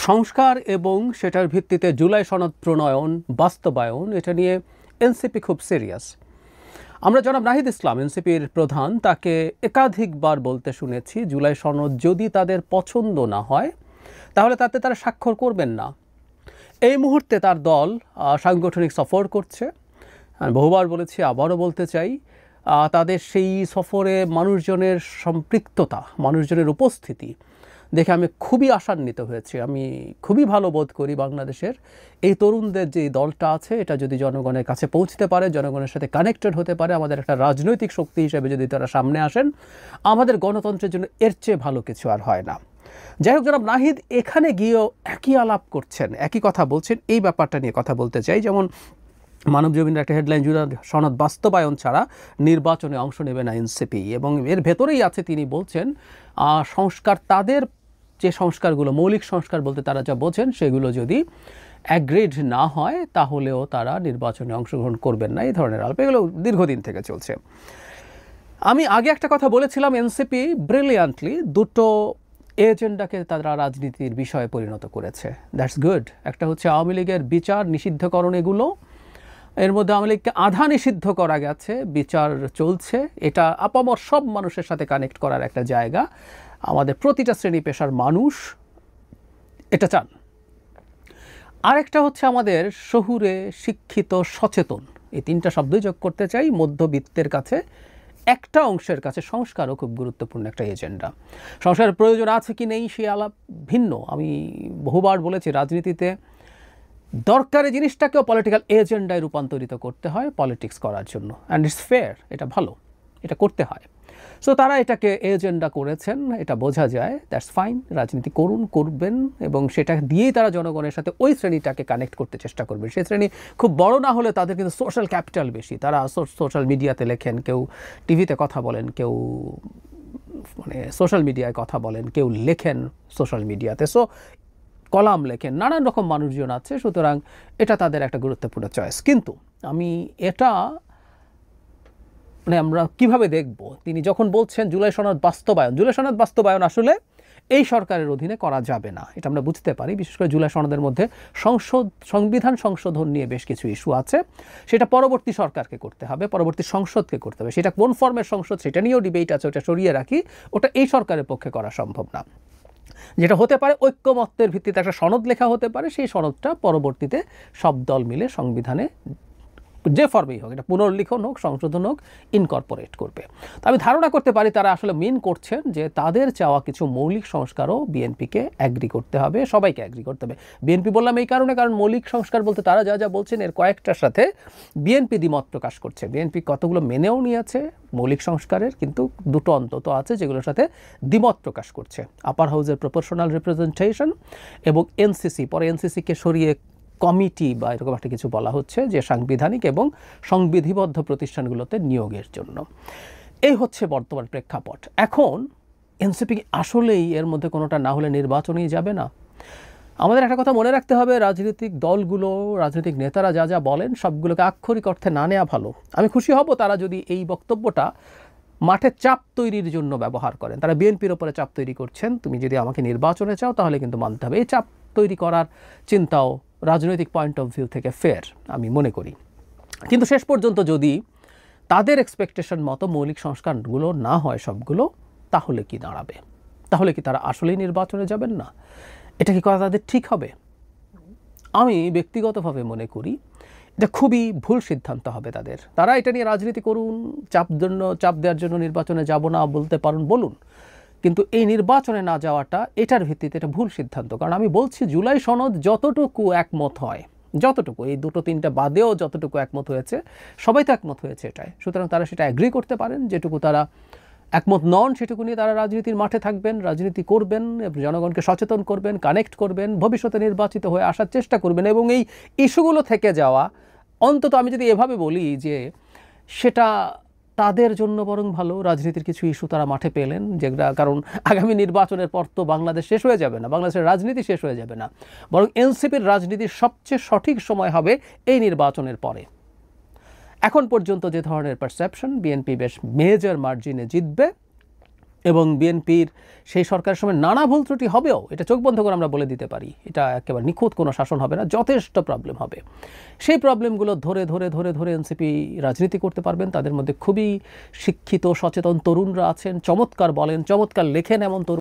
সংস্কার এবং সেটার ভিত্তিতে জুলাই সনদ প্রণয়ন বাস্তবায়ন এটা নিয়ে এনসিপি খুব সিরিয়াস। আমরা জনাব নাহিদ ইসলাম এনসিপির প্রধান তাকে একাধিকবার বলতে শুনেছি জুলাই সনদ যদি তাদের পছন্দ না হয় তাহলে তাতে তারা স্বাক্ষর করবেন না। এই মুহূর্তে তার দল সাংগঠনিক সফর করছে। বহুবার বলেছি, আবারও বলতে চাই, তাদের সেই সফরে মানুষজনের সম্পৃক্ততা, মানুষজনের উপস্থিতি দেখে আমি খুবই আশান্বিত হয়েছি। আমি খুবই ভালো বোধ করি বাংলাদেশের এই তরুণদের যে দলটা আছে এটা যদি জনগণের কাছে পৌঁছতে পারে, জনগণের সাথে কানেক্টেড হতে পারে, আমাদের একটা রাজনৈতিক শক্তি হিসেবে যদি তারা সামনে আসেন, আমাদের গণতন্ত্রের জন্য এর চেয়ে ভালো কিছু আর হয় না। যাই হোক, জনাব নাহিদ এখানে গিয়েও একই আলাপ করছেন, একই কথা বলছেন। এই ব্যাপারটা নিয়ে কথা বলতে চাই। যেমন মানবজমিনের একটা হেডলাইন, জুলাই সনদ বাস্তবায়ন ছাড়া নির্বাচনে অংশ নেবে না এনসিপি, এবং এর ভেতরেই আছে তিনি বলছেন সংস্কার, তাদের যে সংস্কারগুলো মৌলিক সংস্কার বলতে তারা যা বোঝেন সেগুলো যদি অ্যাগ্রিড না হয় তাহলেও তারা নির্বাচনে অংশগ্রহণ করবেন না। এই ধরনের আলাপ এগুলো দীর্ঘদিন থেকে চলছে। আমি আগে একটা কথা বলেছিলাম, এনসিপি ব্রিলিয়ান্টলি দুটো এজেন্ডাকে তারা রাজনীতির বিষয়ে পরিণত করেছে। That's good. একটা হচ্ছে আওয়ামী লীগের বিচার নিষিদ্ধকরণ, এগুলো এর মধ্যে আওয়ামী লীগকে আধা নিষিদ্ধ করা গেছে, বিচার চলছে। এটা আপামর সব মানুষের সাথে কানেক্ট করার একটা জায়গা। আমাদের প্রতিটা শ্রেণী পেশার মানুষ এটা চান। আরেকটা হচ্ছে আমাদের শহুরে শিক্ষিত সচেতন, এই তিনটা শব্দই যোগ করতে চাই। মধ্যবিত্তের কাছে একটা অংশের কাছে সংস্কারও খুব গুরুত্বপূর্ণ একটা এজেন্ডা। সংস্কারের প্রয়োজন আছে কি নেই সে আলাপ ভিন্ন। আমি বহুবার বলেছি রাজনীতিতে দরকারি জিনিসটাকেও পলিটিক্যাল এজেন্ডায় রূপান্তরিত করতে হয় পলিটিক্স করার জন্য, অ্যান্ড ইটস ফেয়ার, এটা ভালো, এটা করতে হয়। সো তারা এটাকে এজেন্ডা করেছেন, এটা বোঝা যায়। দ্যাটস ফাইন, রাজনীতি করুন, করবেন, এবং সেটা দিয়েই তারা জনগণের সাথে ওই শ্রেণীটাকে কানেক্ট করতে চেষ্টা করবেন। সেই শ্রেণী খুব বড় না হলে তাদের কিন্তু সোশ্যাল ক্যাপিটাল বেশি। তারা সোশ্যাল মিডিয়াতে লেখেন, কেউ টিভিতে কথা বলেন, কেউ মানে সোশ্যাল মিডিয়ায় কথা বলেন, কেউ লেখেন সোশ্যাল মিডিয়াতে, সো কলাম লেখেন, নানান রকম মানুষজন আছে। সুতরাং এটা তাদের একটা গুরুত্বপূর্ণ চয়েস। কিন্তু আমি এটা মানে আমরা কিভাবে দেখব, তিনি যখন বলছেন জুলাই সনদ বাস্তবায়ন, জুলাই সনদ বাস্তবায়ন আসলে এই সরকারের অধীনে করা যাবে না, এটা আমরা বুঝতে পারি। বিশেষ করে জুলাই সনদের মধ্যে সংবিধান সংশোধন নিয়ে বেশ কিছু ইস্যু আছে। সেটা পরবর্তী সরকারকে করতে হবে, পরবর্তী সংসদকে করতে হবে। সেটা কোন ফর্মের সংসদ সেটা নিয়েও ডিবেট আছে, ওটা সরিয়ে রাখি। ওটা এই সরকারের পক্ষে করা সম্ভব না। যেটা হতে পারে ঐক্যমত্যের ভিত্তিতে একটা সনদ লেখা হতে পারে, সেই সনদটা পরবর্তীতে সব দল মিলে সংবিধানে যে ফর্মেই হোক, এটা পুনর্লিখন হোক, সংশোধন হোক, ইনকর্পোরেট করবে। তো আমি ধারণা করতে পারি তারা আসলে মিন করছেন যে তাদের চাওয়া কিছু মৌলিক সংস্কারও বিএনপিকে অ্যাগ্রি করতে হবে, সবাইকে অ্যাগ্রি করতে হবে। বিএনপি বললাম এই কারণে, কারণ মৌলিক সংস্কার বলতে তারা যা যা বলছেন এর কয়েকটার সাথে বিএনপি দ্বিমত প্রকাশ করছে। বিএনপি কতগুলো মেনেও নিয়েছে মৌলিক সংস্কারের, কিন্তু দুটো অন্তত আছে যেগুলোর সাথে দ্বিমত প্রকাশ করছে। আপার হাউসের প্রপোর্শনাল রিপ্রেজেন্টেশন এবং এনসিসি, পরে এনসিসিকে সরিয়ে কমিটি বা এরকম একটা কিছু বলা হচ্ছে, যে সাংবিধানিক এবং সংবিধিবদ্ধ প্রতিষ্ঠানগুলোতে নিয়োগের জন্য। এই হচ্ছে বর্তমান প্রেক্ষাপট। এখন এনসিপি আসলেই এর মধ্যে কোনোটা না হলে নির্বাচনেই যাবে না? আমাদের একটা কথা মনে রাখতে হবে, রাজনৈতিক দলগুলো, রাজনৈতিক নেতারা যা যা বলেন সবগুলোকে আক্ষরিক অর্থে না নেওয়া ভালো। আমি খুশি হব তারা যদি এই বক্তব্যটা মাঠে চাপ তৈরির জন্য ব্যবহার করেন। তারা বিএনপির ওপরে চাপ তৈরি করছেন, তুমি যদি আমাকে নির্বাচনে চাও তাহলে কিন্তু মানতে হবে। এই চাপ তৈরি করার চিন্তাও রাজনৈতিক পয়েন্ট অফ ভিউ থেকে ফেয়ার আমি মনে করি। কিন্তু শেষ পর্যন্ত যদি তাদের এক্সপেকটেশন মতো মৌলিক সংস্কারগুলো না হয় সবগুলো, তাহলে কি দাঁড়াবে? তাহলে কি তারা আসলেই নির্বাচনে যাবেন না? এটা কি করা তাদের ঠিক হবে? আমি ব্যক্তিগতভাবে মনে করি এটা খুবই ভুল সিদ্ধান্ত হবে তাদের। তারা এটা নিয়ে রাজনীতি করুন, চাপ দেওয়ার জন্য নির্বাচনে যাব না বলতে পারুন, বলুন, কিন্তু এই নির্বাচনে না যাওয়াটা এটার ভিত্তিতে এটা ভুল সিদ্ধান্ত। কারণ আমি বলছি জুলাই সনদ যতটুকু একমত হয়, যতটুকু এই দুটো তিনটা বাদেও যতটুকু একমত হয়েছে, সবাই তো একমত হয়েছে এটাই। সুতরাং তারা সেটা অ্যাগ্রি করতে পারেন। যেটুকু তারা একমত নন সেটুকু নিয়ে তারা রাজনীতির মাঠে থাকবেন, রাজনীতি করবেন, জনগণকে সচেতন করবেন, কানেক্ট করবেন, ভবিষ্যতে নির্বাচিত হয়ে আসার চেষ্টা করবেন। এবং এই ইস্যুগুলো থেকে যাওয়া, অন্তত আমি যদি এভাবে বলি যে সেটা তাদের জন্য বরং ভালো। রাজনীতির কিছু ইস্যু তারা মাঠে পেলেন, যেগুলো, কারণ আগামী নির্বাচনের পর তো বাংলাদেশ শেষ হয়ে যাবে না, বাংলাদেশের রাজনীতি শেষ হয়ে যাবে না, বরং এনসিপির রাজনীতির সবচেয়ে সঠিক সময় হবে এই নির্বাচনের পরে। এখন পর্যন্ত যে ধরনের পারসেপশন, বিএনপি বেশ মেজর মার্জিনে জিতবে, এবং বিএনপির সেই সরকারের সময় নানা ভুল ত্রুটি হবেও, এটা চোখ বন্ধ করে আমরা বলে দিতে পারি, এটা একেবারে নিখুঁত কোনো শাসন হবে না, যথেষ্ট প্রবলেম হবে। সেই প্রবলেমগুলো ধরে ধরে ধরে ধরে এনসিপি রাজনীতি করতে পারবেন। তাদের মধ্যে খুবই শিক্ষিত সচেতন তরুণরা আছেন, চমৎকার বলেন, চমৎকার লেখেন এমন তরুণ